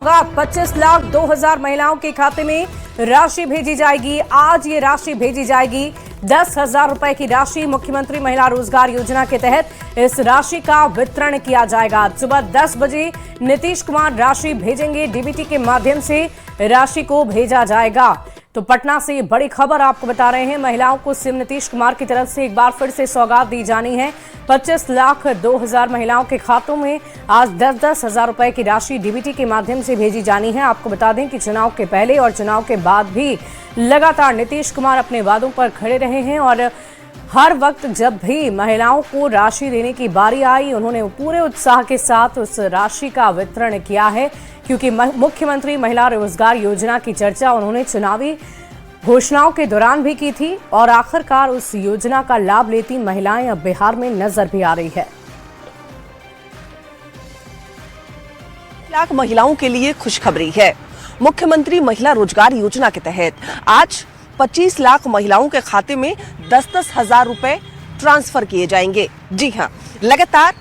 25,02,000 महिलाओं के खाते में राशि भेजी जाएगी। आज ये राशि भेजी जाएगी। 10,000 रुपए की राशि मुख्यमंत्री महिला रोजगार योजना के तहत इस राशि का वितरण किया जाएगा। सुबह 10 बजे नीतीश कुमार राशि भेजेंगे। डीबीटी के माध्यम से राशि को भेजा जाएगा। तो पटना से बड़ी खबर आपको बता रहे हैं। महिलाओं को सीएम नीतीश कुमार की तरफ से एक बार फिर से सौगात दी जानी है। 25,02,000 महिलाओं के खातों में आज 10-10 हजार रुपए की राशि डीबीटी के माध्यम से भेजी जानी है। आपको बता दें कि चुनाव के पहले और चुनाव के बाद भी लगातार नीतीश कुमार अपने वादों पर खड़े रहे हैं और हर वक्त जब भी महिलाओं को राशि देने की बारी आई, उन्होंने पूरे उत्साह के साथ उस राशि का वितरण किया है, क्योंकि मुख्यमंत्री महिला रोजगार योजना की चर्चा उन्होंने चुनावी घोषणाओं के दौरान भी की थी और आखिरकार उस योजना का लाभ लेती महिलाएं अब बिहार में नजर भी आ रही है। लाख महिलाओं के लिए खुशखबरी है। मुख्यमंत्री महिला रोजगार योजना के तहत आज 25 लाख महिलाओं के खाते में 10-10 हजार रुपए ट्रांसफर किए जाएंगे। जी हां, लगातार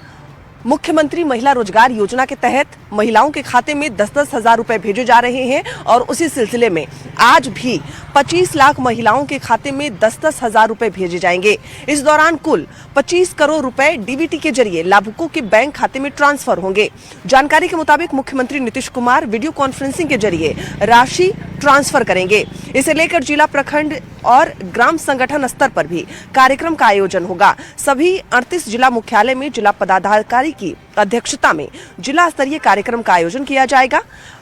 मुख्यमंत्री महिला रोजगार योजना के तहत महिलाओं के खाते में 10-10 हजार रुपए भेजे जा रहे हैं और उसी सिलसिले में आज भी 25 लाख महिलाओं के खाते में 10-10 हजार रुपए भेजे जाएंगे। इस दौरान कुल 25 करोड़ रुपए डीबीटी के जरिए लाभुकों के बैंक खाते में ट्रांसफर होंगे। जानकारी के मुताबिक मुख्यमंत्री नीतीश कुमार वीडियो कॉन्फ्रेंसिंग के जरिए राशि ट्रांसफर करेंगे। इसे लेकर जिला, प्रखंड और ग्राम संगठन स्तर पर भी कार्यक्रम का आयोजन होगा। सभी 38 जिला मुख्यालय में जिला पदाधिकारी की अध्यक्षता में जिला स्तरीय कार्यक्रम का आयोजन किया जाएगा।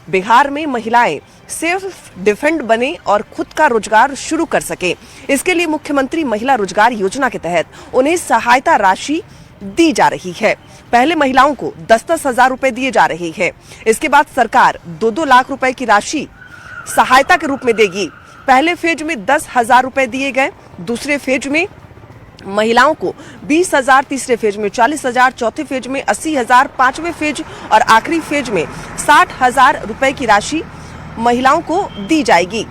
बिहार में महिलाएं सेल्फ डिफेंड बने और खुद का रोजगार शुरू कर सके, इसके लिए मुख्यमंत्री महिला रोजगार योजना के तहत उन्हें सहायता राशि दी जा रही है। पहले महिलाओं को 10-10 हजार रुपए दिए जा रहे हैं। इसके बाद सरकार 2-2 लाख रुपए की राशि सहायता के रूप में देगी। पहले फेज में 10 हजार रुपए दिए गए, दूसरे फेज में महिलाओं को 20 हजार, तीसरे फेज में 40 हजार, चौथे फेज में 80 हजार, पांचवें फेज और आखिरी फेज में 60 हजार रुपए की राशि महिलाओं को दी जाएगी।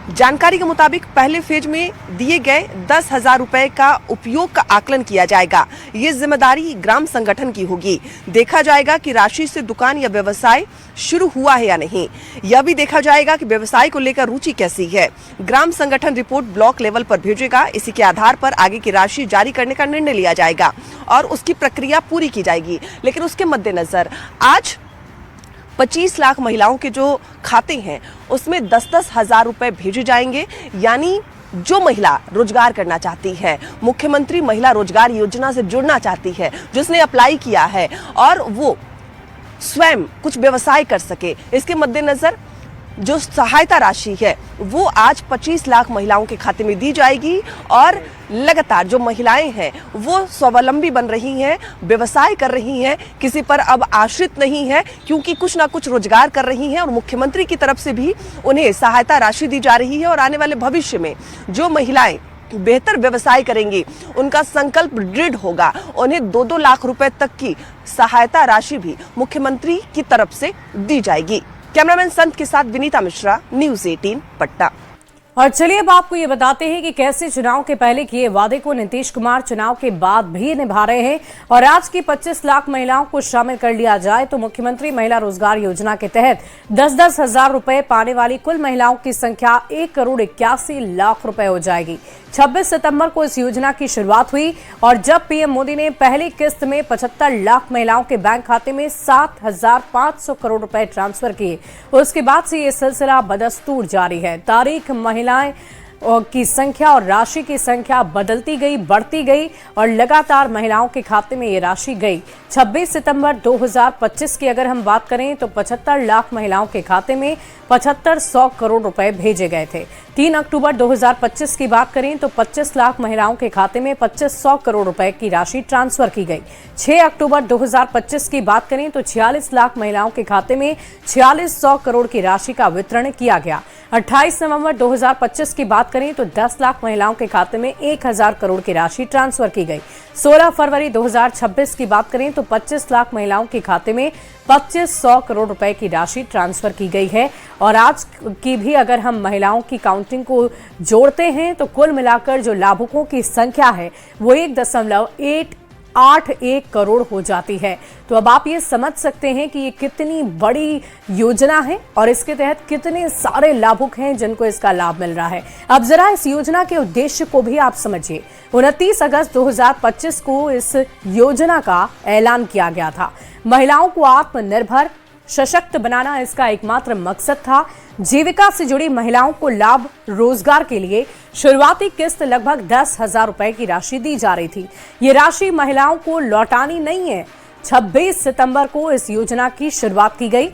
जानकारी के मुताबिक पहले फेज में दिए गए 10 हजार रुपए का उपयोग का आकलन किया जाएगा। ये जिम्मेदारी ग्राम संगठन की होगी। देखा जाएगा कि राशि से दुकान या व्यवसाय शुरू हुआ है या नहीं। यह भी देखा जाएगा कि व्यवसाय को लेकर रुचि कैसी है। ग्राम संगठन रिपोर्ट ब्लॉक लेवल पर भेजेगा। इसी के आधार पर आगे की राशि जारी करने का निर्णय लिया जाएगा और उसकी प्रक्रिया पूरी की जाएगी। लेकिन उसके मद्देनजर आज 25 लाख महिलाओं के जो खाते हैं उसमें 10-10 हजार रुपए भेजे जाएंगे। यानी जो महिला रोजगार करना चाहती है, मुख्यमंत्री महिला रोजगार योजना से जुड़ना चाहती है, जिसने अप्लाई किया है और वो स्वयं कुछ व्यवसाय कर सके, इसके मद्देनजर जो सहायता राशि है वो आज 25 लाख महिलाओं के खाते में दी जाएगी। और लगातार जो महिलाएं हैं वो स्वावलंबी बन रही हैं, व्यवसाय कर रही हैं, किसी पर अब आश्रित नहीं है, क्योंकि कुछ ना कुछ रोजगार कर रही हैं और मुख्यमंत्री की तरफ से भी उन्हें सहायता राशि दी जा रही है। और आने वाले भविष्य में जो महिलाएं बेहतर व्यवसाय करेंगी, उनका संकल्प दृढ़ होगा, उन्हें 2-2 लाख रुपए तक की सहायता राशि भी मुख्यमंत्री की तरफ से दी जाएगी। कैमरामैन संत के साथ विनीता मिश्रा, न्यूज़ 18 पटना। और चलिए अब आपको ये बताते हैं कि कैसे चुनाव के पहले किए वादे को नीतीश कुमार चुनाव के बाद भी निभा रहे हैं। और आज की 25 लाख महिलाओं को शामिल कर लिया जाए तो मुख्यमंत्री महिला रोजगार योजना के तहत 10-10 हजार रुपए पाने वाली कुल महिलाओं की संख्या 1,81,00,000 रुपए हो जाएगी। 26 सितंबर को इस योजना की शुरुआत हुई और जब पीएम मोदी ने पहली किस्त में 75 लाख महिलाओं के बैंक खाते में 7,500 करोड़ रुपए ट्रांसफर किए, उसके बाद से ये सिलसिला बदस्तूर जारी है। तारीख महिलाएं की संख्या और राशि की संख्या बदलती गई, बढ़ती गई और लगातार महिलाओं के खाते में ये राशि गई। 26 सितंबर 2025 की अगर हम बात करें तो 75 लाख महिलाओं के खाते में 7500 करोड़ रुपए भेजे गए थे। 3 अक्टूबर 2025 की बात करें तो 25 लाख महिलाओं के खाते में 2500 करोड़ रुपए की राशि ट्रांसफर की गई। 6 अक्टूबर 2025 की बात करें तो 46 लाख महिलाओं के खाते में 4600 करोड़ की राशि का वितरण किया गया। 28 नवंबर 2025 की बात करें तो 10 लाख महिलाओं के खाते में 1000 करोड़ की राशि ट्रांसफर की गई। 16 फरवरी 2026 की बात करें तो 25 लाख महिलाओं के खाते में 2500 करोड़ रुपए की राशि ट्रांसफर की गई है। और आज की भी अगर हम महिलाओं की काउंटिंग को जोड़ते हैं तो कुल मिलाकर जो लाभुकों की संख्या है वो 1.8 81 करोड़ हो जाती है। तो अब आप ये समझ सकते हैं कि ये कितनी बड़ी योजना है और इसके तहत कितने सारे लाभुक हैं जिनको इसका लाभ मिल रहा है। अब जरा इस योजना के उद्देश्य को भी आप समझिए। 29 अगस्त 2025 को इस योजना का ऐलान किया गया था। महिलाओं को आत्मनिर्भर सशक्त बनाना इसका एकमात्र मकसद था। जीविका से जुड़ी महिलाओं को लाभ रोजगार के लिए शुरुआती किस्त लगभग 10,000 रुपए की राशि दी जा रही थी। ये राशि महिलाओं को लौटानी नहीं है। 26 सितंबर को इस योजना की शुरुआत की गई।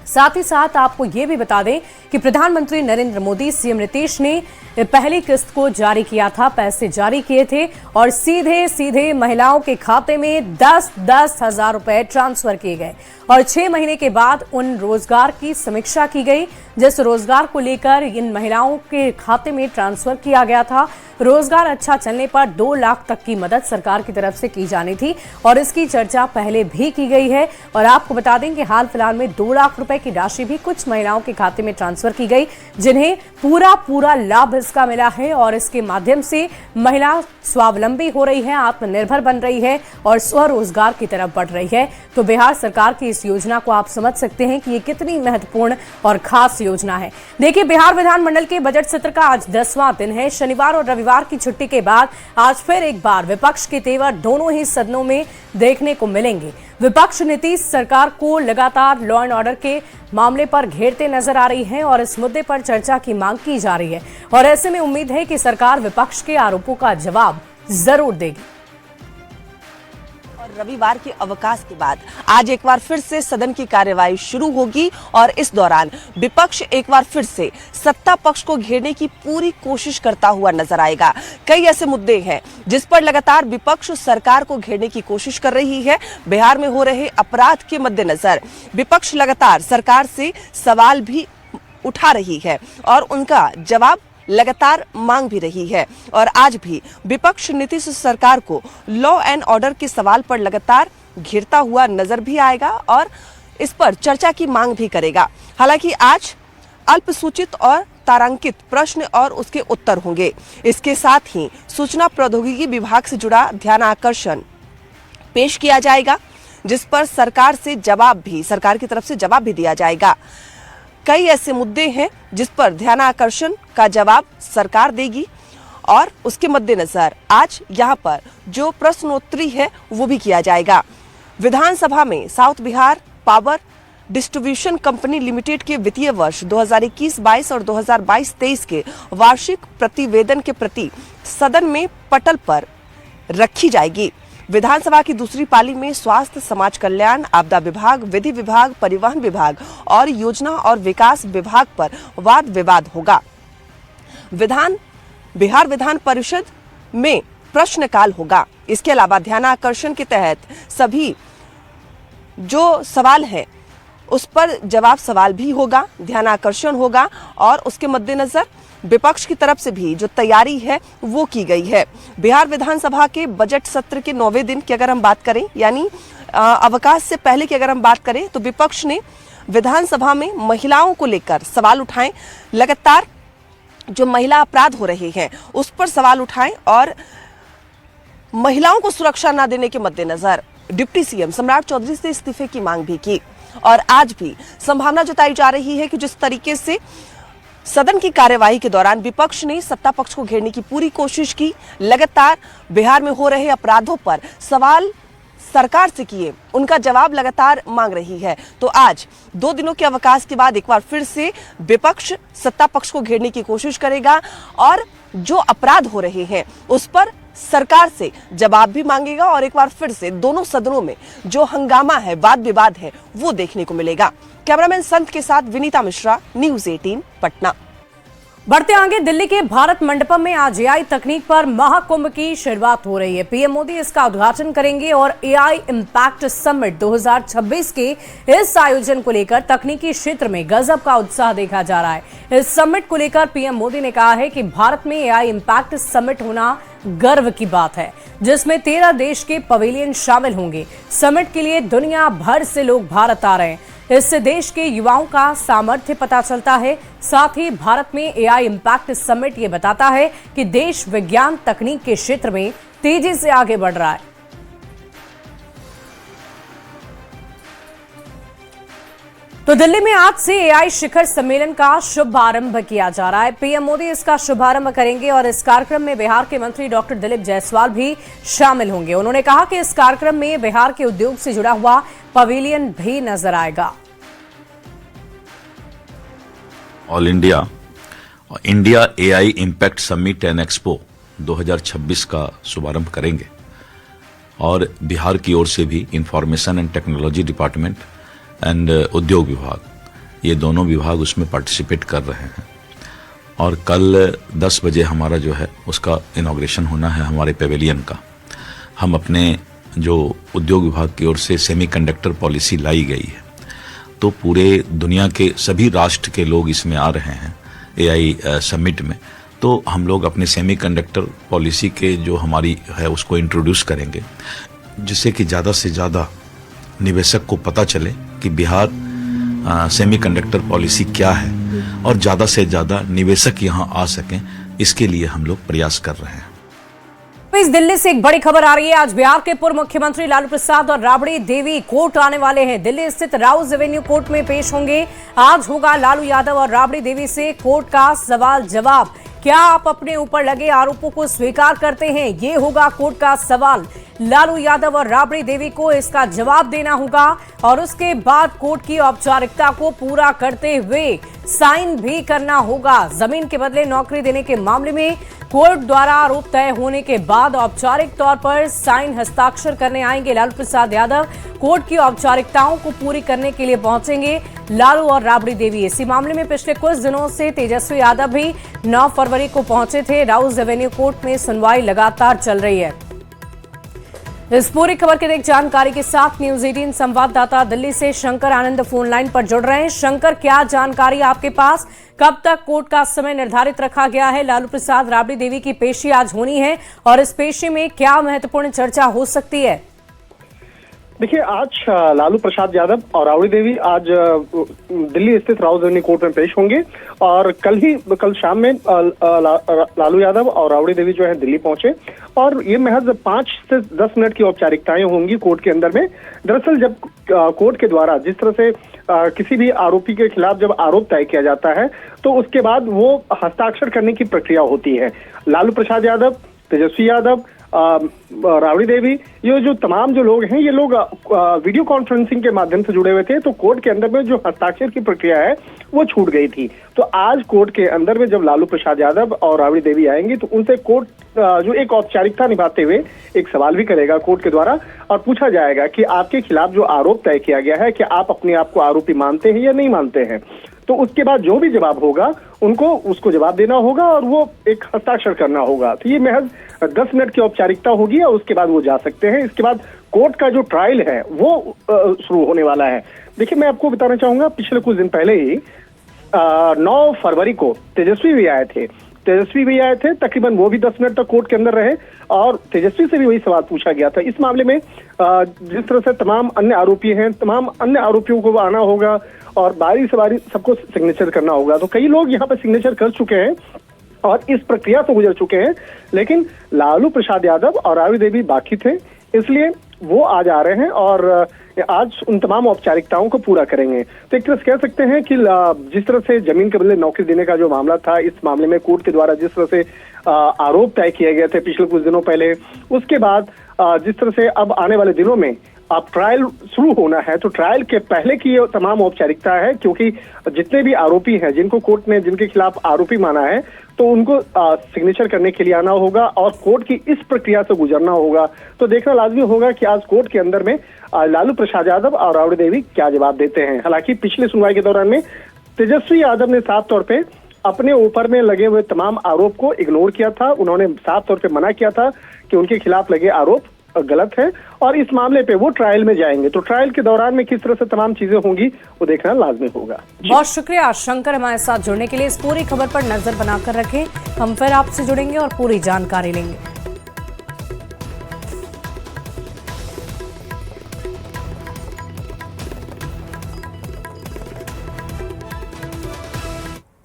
साथ ही साथ आपको ये भी बता दें कि प्रधानमंत्री नरेंद्र मोदी, सीएम नीतीश ने पहली किस्त को जारी किया था, पैसे जारी किए थे और सीधे सीधे महिलाओं के खाते में 10-10 हजार रुपए ट्रांसफर किए गए और 6 महीने के बाद उन रोजगार की समीक्षा की गई जिस रोजगार को लेकर इन महिलाओं के खाते में ट्रांसफर किया गया था। रोजगार अच्छा चलने पर 2 लाख तक की मदद सरकार की तरफ से की जानी थी और इसकी चर्चा पहले भी की गई है। और आपको बता दें कि हाल फिलहाल में 2 लाख रुपए की राशि भी कुछ महिलाओं के खाते में ट्रांसफर की गई जिन्हें पूरा लाभ इसका मिला है और इसके माध्यम से महिला स्वावलंबी हो रही है, आत्मनिर्भर बन रही है और स्वरोजगार की तरफ बढ़ रही है। तो बिहार सरकार की इस योजना को आप समझ सकते हैं कि ये कितनी महत्वपूर्ण और खास योजना है। देखिए, बिहार विधानमंडल के बजट सत्र का आज 10वां दिन है। शनिवार और रविवार की छुट्टी के बाद आज फिर एक बार विपक्ष के तेवर दोनों ही सदनों में देखने को मिलेंगे। विपक्ष नीतीश सरकार को लगातार लॉ एंड ऑर्डर के मामले पर घेरते नजर आ रही है और इस मुद्दे पर चर्चा की मांग की जा रही है और ऐसे में उम्मीद है कि सरकार विपक्ष के आरोपों का जवाब जरूर देगी। रविवार के अवकाश के बाद आज एक बार फिर से सदन की कार्यवाही शुरू होगी और इस दौरान विपक्ष एक बार फिर से सत्ता पक्ष को घेरने की पूरी कोशिश करता हुआ नजर आएगा। कई ऐसे मुद्दे हैं जिस पर लगातार विपक्ष सरकार को घेरने की कोशिश कर रही है। बिहार में हो रहे अपराध के मद्देनजर विपक्ष लगातार सरकार से सवाल भी उठा रही है और उनका जवाब लगातार मांग भी रही है और आज भी विपक्ष नीतीश सरकार को लॉ एंड ऑर्डर के सवाल पर लगातार घिरता हुआ नजर भी आएगा और इस पर चर्चा की मांग भी करेगा। हालांकि आज अल्पसूचित और तारांकित प्रश्न और उसके उत्तर होंगे। इसके साथ ही सूचना प्रौद्योगिकी विभाग से जुड़ा ध्यान आकर्षण पेश किया जाएगा जिस पर सरकार की तरफ से जवाब भी दिया जाएगा। कई ऐसे मुद्दे हैं जिस पर ध्यान आकर्षण का जवाब सरकार देगी और उसके मद्देनजर आज यहां पर जो प्रश्नोत्तरी है वो भी किया जाएगा। विधानसभा में south Bihar power distribution company limited के वित्तीय वर्ष 2021-22 और 2022-23 के वार्षिक प्रतिवेदन के प्रति सदन में पटल पर रखी जाएगी। विधानसभा की दूसरी पाली में स्वास्थ्य, समाज कल्याण, आपदा विभाग, विधि विभाग, परिवहन विभाग और योजना और विकास विभाग पर वाद विवाद होगा। बिहार विधान परिषद में प्रश्नकाल होगा। इसके अलावा ध्यानाकर्षण के तहत सभी जो सवाल है उस पर जवाब सवाल भी होगा, ध्यानाकर्षण होगा और उसके मद्देनजर विपक्ष की तरफ से भी जो तैयारी है वो की गई है। बिहार विधानसभा के बजट सत्र के 9वें दिन की अगर हम बात करें यानी अवकाश से पहले की अगर हम बात करें तो विपक्ष ने विधानसभा में महिलाओं को लेकर सवाल उठाए। लगातार जो महिला अपराध हो रहे हैं उस पर सवाल उठाए और महिलाओं को सुरक्षा न देने के मद्देनजर डिप्टी सीएम सम्राट चौधरी से इस्तीफे की मांग भी की। और आज भी संभावना जताई जा रही है कि जिस तरीके से सदन की कार्यवाही के दौरान विपक्ष ने सत्ता पक्ष को घेरने की पूरी कोशिश की, लगातार बिहार में हो रहे अपराधों पर सवाल सरकार से किए, उनका जवाब लगातार मांग रही है। तो आज 2 दिनों के अवकाश के बाद एक बार फिर से विपक्ष सत्ता पक्ष को घेरने की कोशिश करेगा और जो अपराध हो रहे हैं उस पर सरकार से जवाब भी मांगेगा और एक बार फिर से दोनों सदनों में जो हंगामा है, वाद विवाद है, वो देखने को मिलेगा। कैमरामैन संत के साथ विनीता मिश्रा, न्यूज़ 18 पटना। बढ़ते आगे, दिल्ली के भारत मंडपम में आज एआई तकनीक पर महाकुंभ की शुरुआत हो रही है। पीएम मोदी इसका उद्घाटन करेंगे और एआई इंपैक्ट समिट 2026 के इस आयोजन को लेकर तकनीकी क्षेत्र में गजब का उत्साह देखा जा रहा है। इस समिट को लेकर पीएम मोदी ने कहा है कि भारत में एआई इंपैक्ट समिट होना गर्व की बात है, जिसमें 13 देश के पवेलियन शामिल होंगे। समिट के लिए दुनिया भर से लोग भारत आ रहे हैं। इससे देश के युवाओं का सामर्थ्य पता चलता है। साथ ही भारत में एआई इंपैक्ट समिट ये बताता है कि देश विज्ञान तकनीक के क्षेत्र में तेजी से आगे बढ़ रहा है। तो दिल्ली में आज से एआई शिखर सम्मेलन का शुभारंभ किया जा रहा है। पीएम मोदी इसका शुभारंभ करेंगे और इस कार्यक्रम में बिहार के मंत्री डॉक्टर दिलीप जायसवाल भी शामिल होंगे। उन्होंने कहा कि इस कार्यक्रम में बिहार के उद्योग से जुड़ा हुआ पवेलियन भी नजर आएगा। All India AI impact summit and expo 2026 का शुभारंभ करेंगे और बिहार की ओर से भी information and technology department and उद्योग विभाग, ये दोनों विभाग उसमें पार्टिसिपेट कर रहे हैं। और कल 10 बजे हमारा जो है उसका इनॉग्रेशन होना है हमारे पेवेलियन का। हम अपने जो उद्योग विभाग की ओर से सेमीकंडक्टर पॉलिसी लाई गई है, तो पूरे दुनिया के सभी राष्ट्र के लोग इसमें आ रहे हैं एआई समिट में। तो हम लोग अपने सेमीकंडक्टर पॉलिसी के जो हमारी है उसको इंट्रोड्यूस करेंगे, जिससे कि ज़्यादा से ज़्यादा निवेशक को पता चले कि बिहार सेमीकंडक्टर पॉलिसी क्या है और ज़्यादा से ज़्यादा निवेशक यहाँ आ सकें, इसके लिए हम लोग प्रयास कर रहे हैं। इस दिल्ली से एक बड़ी खबर आ रही है। आज बिहार के पूर्व मुख्यमंत्री लालू प्रसाद और राबड़ी देवी कोर्ट आने वाले हैं। दिल्ली स्थित राउज एवेन्यू कोर्ट में पेश होंगे। आज होगा लालू यादव और राबड़ी देवी से कोर्ट का सवाल जवाब। क्या आप अपने ऊपर लगे आरोपों को स्वीकार करते हैं? ये होगा कोर्ट का सवाल। लालू यादव और राबड़ी देवी को इसका जवाब देना होगा और उसके बाद कोर्ट की औपचारिकता को पूरा करते हुए साइन भी करना होगा। जमीन के बदले नौकरी देने के मामले में कोर्ट द्वारा आरोप तय होने के बाद औपचारिक तौर पर साइन हस्ताक्षर करने आएंगे लालू प्रसाद यादव। कोर्ट की औपचारिकताओं को पूरी करने के लिए पहुंचेंगे लालू और राबड़ी देवी। इसी मामले में पिछले कुछ दिनों से तेजस्वी यादव भी 9 फरवरी को पहुंचे थे। राउज एवेन्यू कोर्ट में सुनवाई लगातार चल रही है। इस पूरी खबर की अधिक जानकारी के साथ न्यूज 18 संवाददाता दिल्ली से शंकर आनंद फोन लाइन पर जुड़ रहे हैं। शंकर, क्या जानकारी आपके पास? कब तक कोर्ट का समय निर्धारित रखा गया है? लालू प्रसाद राबड़ी देवी की पेशी आज होनी है और इस पेशी में क्या महत्वपूर्ण चर्चा हो सकती है? देखिए, आज लालू प्रसाद यादव और राबड़ी देवी आज दिल्ली स्थित राउज एवेन्यू कोर्ट में पेश होंगे और कल शाम में लालू यादव और राबड़ी देवी जो है दिल्ली पहुंचे और ये महज 5 से 10 मिनट की औपचारिकताएं होंगी कोर्ट के अंदर में। दरअसल जब कोर्ट के द्वारा जिस तरह से किसी भी आरोपी के खिलाफ जब आरोप तय किया जाता है तो उसके बाद वो हस्ताक्षर करने की प्रक्रिया होती है। लालू प्रसाद यादव, तेजस्वी यादव, राबड़ी देवी, ये जो तमाम जो लोग हैं, ये लोग वीडियो कॉन्फ्रेंसिंग के माध्यम से जुड़े हुए थे। तो कोर्ट के अंदर में जो हस्ताक्षर की प्रक्रिया है वो छूट गई थी। तो आज कोर्ट के अंदर में जब लालू प्रसाद यादव और राबड़ी देवी आएंगे तो उनसे कोर्ट जो एक औपचारिकता निभाते हुए एक सवाल भी करेगा कोर्ट के द्वारा और पूछा जाएगा कि आपके खिलाफ जो आरोप तय किया गया है, क्या आप अपने आप को आरोपी मानते हैं या नहीं मानते हैं। तो उसके बाद जो भी जवाब होगा उनको उसको जवाब देना होगा और वो एक हस्ताक्षर करना होगा। तो ये महज 10 मिनट की औपचारिकता होगी और उसके बाद वो जा सकते हैं। इसके बाद कोर्ट का जो ट्रायल है वो शुरू होने वाला है। देखिए, मैं आपको बताना चाहूंगा, पिछले कुछ दिन पहले ही 9 फरवरी को तेजस्वी भी आए थे। तकरीबन वो भी 10 मिनट तक कोर्ट के अंदर रहे और तेजस्वी से भी वही सवाल पूछा गया था। इस मामले में जिस तरह से तमाम अन्य आरोपी हैं, तमाम अन्य आरोपियों को आना होगा और बारी से बारी सबको सिग्नेचर करना होगा। तो कई लोग यहाँ पे सिग्नेचर कर चुके हैं और इस प्रक्रिया से गुजर चुके हैं, लेकिन लालू प्रसाद यादव और राबड़ी देवी बाकी थे, इसलिए वो आज आ रहे हैं और आज उन तमाम औपचारिकताओं को पूरा करेंगे। तो एक तरह से कह सकते हैं कि जिस तरह से जमीन के बदले नौकरी देने का जो मामला था, इस मामले में कोर्ट के द्वारा जिस तरह से आरोप तय किए गए थे पिछले कुछ दिनों पहले, उसके बाद जिस तरह से अब आने वाले दिनों में अब ट्रायल शुरू होना है, तो ट्रायल के पहले की ये तमाम औपचारिकता है, क्योंकि जितने भी आरोपी हैं जिनको कोर्ट ने जिनके खिलाफ आरोपी माना है तो उनको सिग्नेचर करने के लिए आना होगा और कोर्ट की इस प्रक्रिया से गुजरना होगा। तो देखना लाजमी होगा कि आज कोर्ट के अंदर में लालू प्रसाद यादव और राबड़ी देवी क्या जवाब देते हैं। हालांकि पिछले सुनवाई के दौरान में तेजस्वी यादव ने साफ तौर पे अपने ऊपर में लगे हुए तमाम आरोप को इग्नोर किया था। उन्होंने साफ तौर पे मना किया था कि उनके खिलाफ लगे आरोप गलत है और इस मामले पे वो ट्रायल में जाएंगे। तो ट्रायल के दौरान में किस तरह से तमाम चीजें होंगी वो देखना लाजमी होगा। बहुत शुक्रिया शंकर, हमारे साथ जुड़ने के लिए। इस पूरी खबर पर नजर बनाकर रखें, हम फिर आपसे जुड़ेंगे और पूरी जानकारी लेंगे।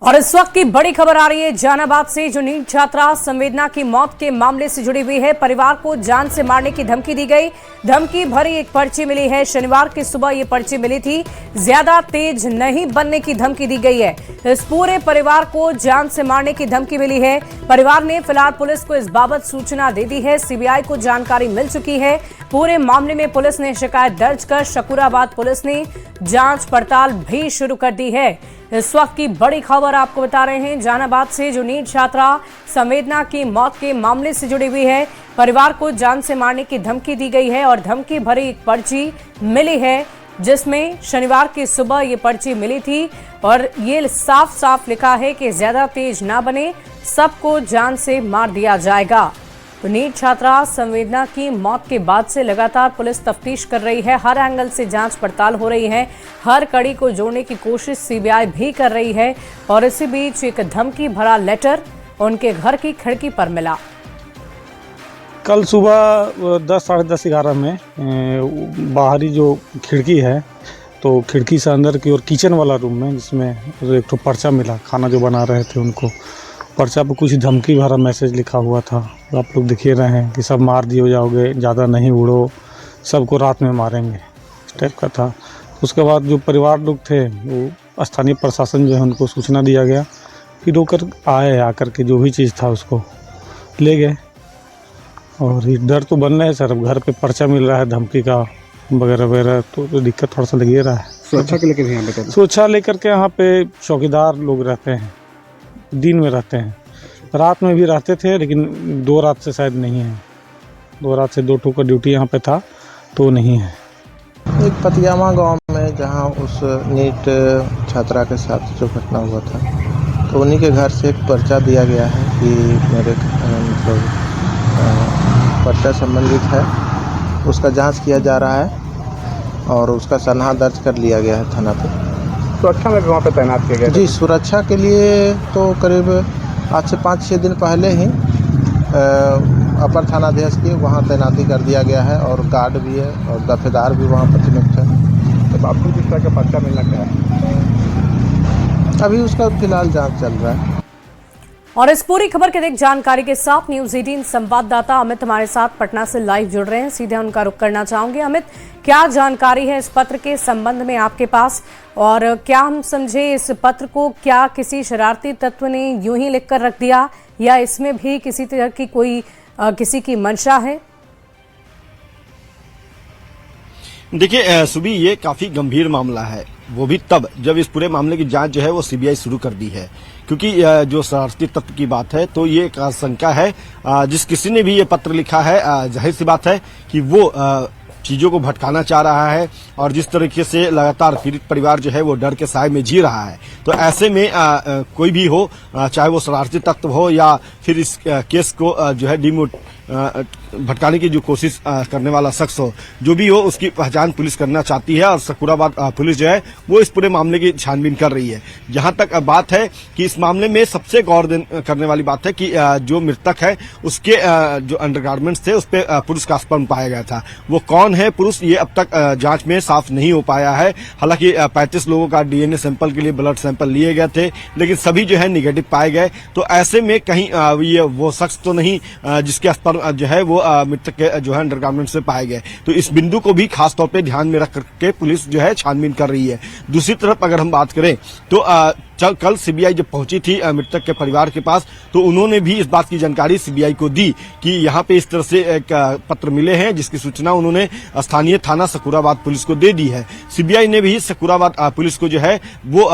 और इस वक्त की बड़ी खबर आ रही है जहानाबाद से, जो नीट छात्रा संवेदना की मौत के मामले से जुड़ी हुई है। परिवार को जान से मारने की धमकी दी गई। धमकी भरी एक पर्ची मिली है। शनिवार की सुबह ये पर्ची मिली थी। ज्यादा तेज नहीं बनने की धमकी दी गई है। इस पूरे परिवार को जान से मारने की धमकी मिली है। परिवार ने फिलहाल पुलिस को इस बाबत सूचना दे दी है। सीबीआई को जानकारी मिल चुकी है। पूरे मामले में पुलिस ने शिकायत दर्ज कर शकूराबाद पुलिस ने जांच पड़ताल भी शुरू कर दी है। इस वक्त की बड़ी खबर आपको बता रहे हैं जहानाबाद से, जो नीट छात्रा संवेदना की मौत के मामले से जुड़ी हुई है। परिवार को जान से मारने की धमकी दी गई है और धमकी भरी एक पर्ची मिली है, जिसमें शनिवार की सुबह ये पर्ची मिली थी और ये साफ साफ लिखा है कि ज्यादा तेज ना बने, सबको जान से मार दिया जाएगा। तो नीट छात्रा संवेदना की मौत के बाद से लगातार पुलिस तफ्तीश कर रही है। हर एंगल से जांच पड़ताल हो रही है। हर कड़ी को जोड़ने की कोशिश सीबीआई भी कर रही है और इसी बीच एक धमकी भरा लेटर उनके घर की खिड़की पर मिला। कल सुबह 10, साढ़े 10, 11 में बाहरी जो खिड़की है, तो खिड़की से अंदर की ओर किचन वाला रूम में, जिसमें एक तो पर्चा मिला, खाना जो बना रहे थे उनको, पर्चा पर कुछ धमकी भरा मैसेज लिखा हुआ था। आप लोग देख ही रहे हैं कि सब मार दिए जाओगे, ज़्यादा नहीं उड़ो, सबको रात में मारेंगे, इस टाइप का था। उसके बाद जो परिवार लोग थे, वो स्थानीय प्रशासन जो है उनको सूचना दिया गया, फिर होकर आए, आकर के जो भी चीज़ था उसको ले गए। और ये डर तो बन रहे हैं सर, अब घर पे पर्चा मिल रहा है धमकी का वगैरह वगैरह, तो दिक्कत थोड़ा सा लग ही रहा है। सुरक्षा के लेकर यहाँ पे सुरक्षा लेकर के यहाँ पे चौकीदार लोग रहते हैं, दिन में रहते हैं, रात में भी रहते थे, लेकिन 2 रात से शायद नहीं है। 2 रात से 2 ठो का ड्यूटी यहाँ पे था, तो नहीं है। एक पतियामा गांव में जहां उस नीट छात्रा के साथ जो घटना हुआ था, तो उन्हीं के घर से एक पर्चा दिया गया है कि मेरे मतलब पर्चा संबंधित है, उसका जांच किया जा रहा है और उसका सनहा दर्ज कर लिया गया है थाना पे। सुरक्षा में भी वहाँ पे तैनात किया गया? जी, सुरक्षा के लिए तो करीब आज से 5-6 दिन पहले ही अपर थानाध्यक्ष की वहाँ तैनाती कर दिया गया है और गार्ड भी है और दफेदार भी वहाँ पर नियुक्त है। तो आपको किस तरह का पर्चा मिलना क्या है? अभी उसका फिलहाल जांच चल रहा है। और इस पूरी खबर की अधिक जानकारी के साथ न्यूज़ 18 संवाददाता अमित हमारे साथ पटना से लाइव जुड़ रहे हैं। सीधे उनका रुख करना चाहूंगे। अमित, क्या जानकारी है इस पत्र के संबंध में आपके पास, और क्या हम समझे इस पत्र को क्या किसी शरारती तत्व ने यूं ही लिखकर रख दिया, या इसमें भी किसी तरह की कोई किसी की मंशा है? देखिए सुबी, ये काफी गंभीर मामला है, वो भी तब जब इस पूरे मामले की जांच जो है वो सीबीआई शुरू कर दी है। क्योंकि जो शरारती तत्व की बात है, तो ये एक आशंका है, जिस किसी ने भी ये पत्र लिखा है, जाहिर सी बात है कि वो चीजों को भटकाना चाह रहा है, और जिस तरीके से लगातार पीड़ित परिवार जो है वो डर के साए में जी रहा है, तो ऐसे में कोई भी हो, चाहे वो शरारती तत्व हो या फिर इस केस को जो है भटकाने की जो कोशिश करने वाला शख्स हो, जो भी हो, उसकी पहचान पुलिस करना चाहती है। और शकूराबाद पुलिस जो है वो इस पूरे मामले की छानबीन कर रही है। जहां तक बात है कि इस मामले में सबसे गौर करने वाली बात है कि जो मृतक है उसके जो अंडरगारमेंट्स थे उस पर पुरुष का स्पर्म पाया गया था। वो कौन है पुरुष, ये अब तक जांच में साफ नहीं हो पाया है। हालांकि 35 लोगों का डीएनए सैंपल के लिए ब्लड सैंपल लिए गए थे, लेकिन सभी जो है निगेटिव पाए गए। तो ऐसे में कहीं ये वो शख्स तो नहीं जिसके स्पर्म जो है वो मृतक के जो है अंडरगारमेंट से पाए गए। तो इस बिंदु को भी खास तौर पे ध्यान में रख करके पुलिस जो है छानबीन कर रही है। दूसरी तरफ अगर हम बात करें तो कल सीबीआई जब पहुंची थी मृतक के परिवार के पास, तो उन्होंने भी इस बात की जानकारी सीबीआई को दी कि यहाँ पे इस तरह से एक पत्र मिले हैं, जिसकी सूचना उन्होंने स्थानीय थाना शकूराबाद पुलिस को दे दी है। सीबीआई ने भी शकूराबाद पुलिस को जो है वो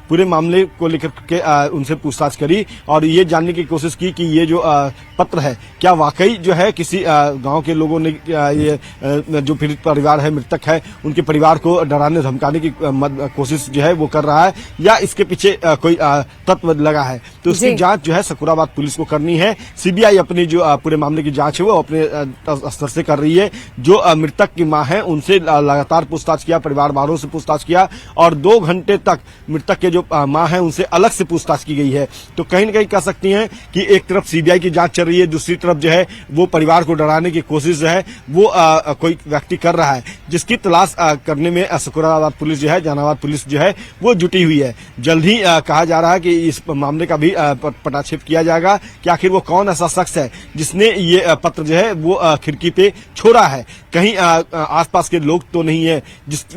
पूरे मामले को लेकर के उनसे पूछताछ करी और ये जानने की कोशिश की कि ये जो पत्र है क्या वाकई जो है किसी गांव के लोगों ने ये जो पीड़ित परिवार है, मृतक है, उनके परिवार को डराने धमकाने की कोशिश जो है वो कर रहा है, या इसके पीछे कोई तत्व लगा है। तो उसकी जांच जो है शकूराबाद पुलिस को करनी है। सीबीआई अपनी जो पूरे मामले की जांच है वो अपने स्तर से कर रही है। जो मृतक की मां है उनसे लगातार पूछताछ किया, परिवार वालों से पूछताछ किया और 2 घंटे तक मृतक के जो मां है उनसे अलग से पूछताछ की गई है। तो कहीं न कहीं कह सकती हैं कि एक तरफ सीबीआई की जांच चल रही है, दूसरी तरफ जो है वो परिवार को डराने की कोशिश जो है वो कोई व्यक्ति कर रहा है, जिसकी तलाश करने में शकूराबाद पुलिस जो है, जहानाबाद पुलिस जो है वो जुटी हुई है। जल्द ही कहा जा रहा है कि इस मामले का भी पटाक्षेप किया जाएगा कि आखिर वो कौन ऐसा शख्स है जिसने ये पत्र जो है वो खिड़की पे छोड़ा है। कहीं आसपास के लोग तो नहीं है।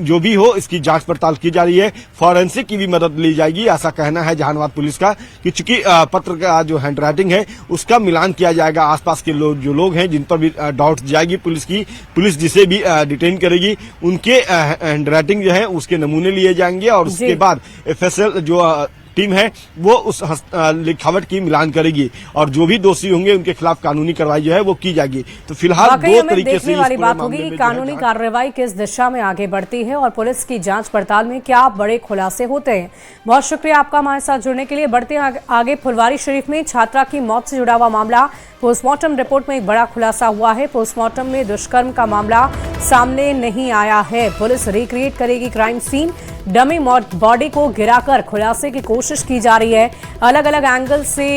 जो भी हो इसकी जांच पड़ताल की जा रही है। फॉरेंसिक की भी मदद ली जाएगी, ऐसा कहना है जहानाबाद पुलिस का कि चूंकि पत्र का जो हैंडराइटिंग है उसका मिलान किया जाएगा। आसपास के जो लोग हैं जिन पर भी डाउट जाएगी पुलिस जिसे भी डिटेन करेगी उनके हैंडराइटिंग जो है उसके नमूने लिए जाएंगे और उसके बाद एफएसएल जो टीम है वो उस लिखावट की मिलान करेगी और जो भी दोषी होंगे उनके खिलाफ कानूनी कार्रवाई जो है वो की जाएगी। तो फिलहाल दो तरीके से वाली बात होगी कि कानूनी कार्रवाई किस दिशा में आगे बढ़ती है और पुलिस की जांच पड़ताल में क्या बड़े खुलासे होते हैं। बहुत शुक्रिया आपका हमारे साथ जुड़ने के लिए। बढ़ते आगे फुलवारी शरीफ में छात्रा की मौत से जुड़ा हुआ मामला, पोस्टमार्टम रिपोर्ट में एक बड़ा खुलासा हुआ है। पोस्टमार्टम में दुष्कर्म का मामला सामने नहीं आया है। पुलिस रिक्रिएट करेगी क्राइम सीन। डमी बॉडी को गिराकर खुलासे की कोशिश की जा रही है। अलग अलग एंगल से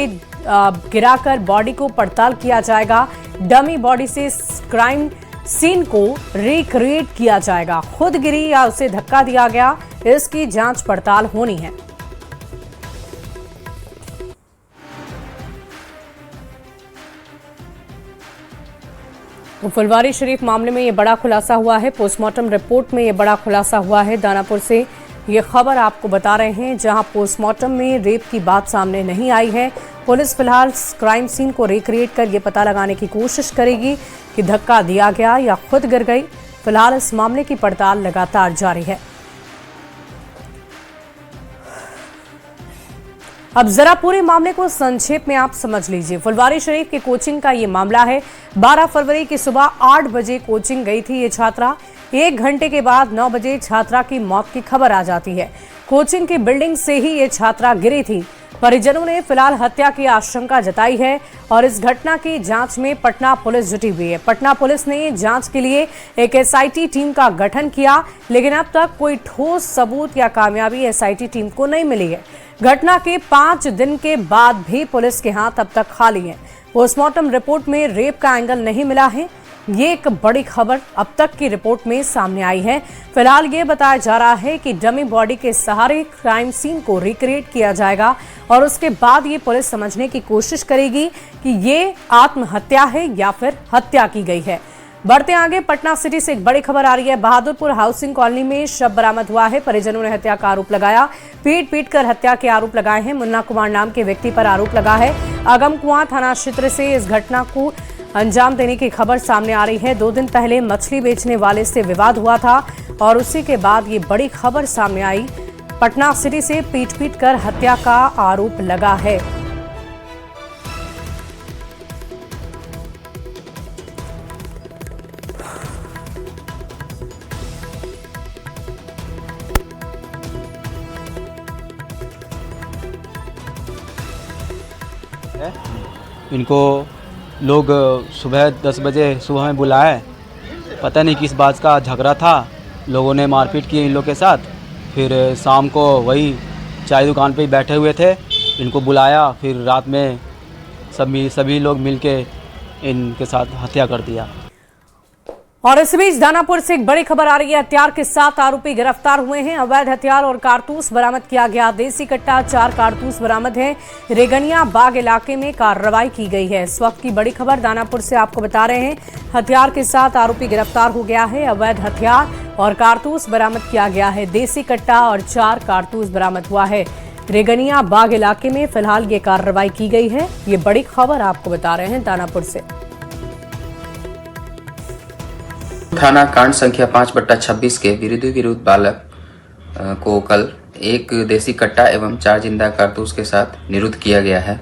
गिराकर बॉडी को पड़ताल किया जाएगा। डमी बॉडी से क्राइम सीन को रिक्रिएट किया जाएगा। खुद गिरी या उसे धक्का दिया गया, इसकी जांच पड़ताल होनी है। तो फुलवारी शरीफ मामले में ये बड़ा खुलासा हुआ है। पोस्टमार्टम रिपोर्ट में ये बड़ा खुलासा हुआ है। दानापुर से ये खबर आपको बता रहे हैं, जहां पोस्टमार्टम में रेप की बात सामने नहीं आई है। पुलिस फिलहाल क्राइम सीन को रिक्रिएट कर ये पता लगाने की कोशिश करेगी कि धक्का दिया गया या खुद गिर गई। फिलहाल इस मामले की पड़ताल लगातार जारी है। अब जरा पूरे मामले को संक्षेप में आप समझ लीजिए। फुलवारी शरीफ के कोचिंग का ये मामला है। 12 फरवरी की सुबह 8 बजे कोचिंग गई थी ये छात्रा। 1 घंटे के बाद 9 बजे छात्रा की मौत की खबर आ जाती है। कोचिंग की बिल्डिंग से ही ये छात्रा गिरी थी। परिजनों ने फिलहाल हत्या की आशंका जताई है और इस घटना की जांच में पटना पुलिस जुटी हुई है। पटना पुलिस ने जांच के लिए एक एसआईटी टीम का गठन किया, लेकिन अब तक कोई ठोस सबूत या कामयाबी एसआईटी टीम को नहीं मिली है। घटना के 5 दिन के बाद भी पुलिस के हाथ अब तक खाली हैं। पोस्टमार्टम रिपोर्ट में रेप का एंगल नहीं मिला है। ये एक बड़ी खबर अब तक की रिपोर्ट में सामने आई है। फिलहाल ये बताया जा रहा है कि डमी बॉडी के सहारे क्राइम सीन को रिक्रिएट किया जाएगा और उसके बाद ये पुलिस समझने की कोशिश करेगी कि ये आत्महत्या है या फिर हत्या की गई है। बढ़ते आगे पटना सिटी से एक बड़ी खबर आ रही है। बहादुरपुर हाउसिंग कॉलोनी में शव बरामद हुआ है। परिजनों ने हत्या का आरोप लगाया। पीट कर हत्या के आरोप लगाए हैं। मुन्ना कुमार नाम के व्यक्ति पर आरोप लगा है। अगमकुआं थाना क्षेत्र से इस घटना को अंजाम देने की खबर सामने आ रही है। 2 दिन पहले मछली बेचने वाले से विवाद हुआ था और उसी के बाद ये बड़ी खबर सामने आई। पटना सिटी से पीट कर हत्या का आरोप लगा है। इनको लोग सुबह 10 बजे सुबह में बुलाए। पता नहीं किस बात का झगड़ा था। लोगों ने मारपीट की इन लोग के साथ। फिर शाम को वही चाय दुकान पे बैठे हुए थे, इनको बुलाया। फिर रात में सभी लोग मिलके इनके साथ हत्या कर दिया। और इस बीच दानापुर से एक बड़ी खबर आ रही है। हथियार के 7 आरोपी गिरफ्तार हुए हैं। अवैध हथियार और कारतूस बरामद किया गया। देसी कट्टा 4 कारतूस बरामद है। रेगनिया बाग इलाके में कार्रवाई की गई है। इस वक्त की बड़ी खबर दानापुर से आपको बता रहे हैं। हथियार के 7 आरोपी गिरफ्तार हो गया है। अवैध हथियार और कारतूस बरामद किया गया है। देसी कट्टा और 4 कारतूस बरामद हुआ है। रेगनिया बाग इलाके में फिलहाल ये कार्रवाई की गई है। ये बड़ी खबर आपको बता रहे हैं दानापुर से। थाना कांड संख्या 5/26 के विरुद्ध बालक को कल एक देसी कट्टा एवं 4 जिंदा कारतूस के साथ निरुद्ध किया गया है।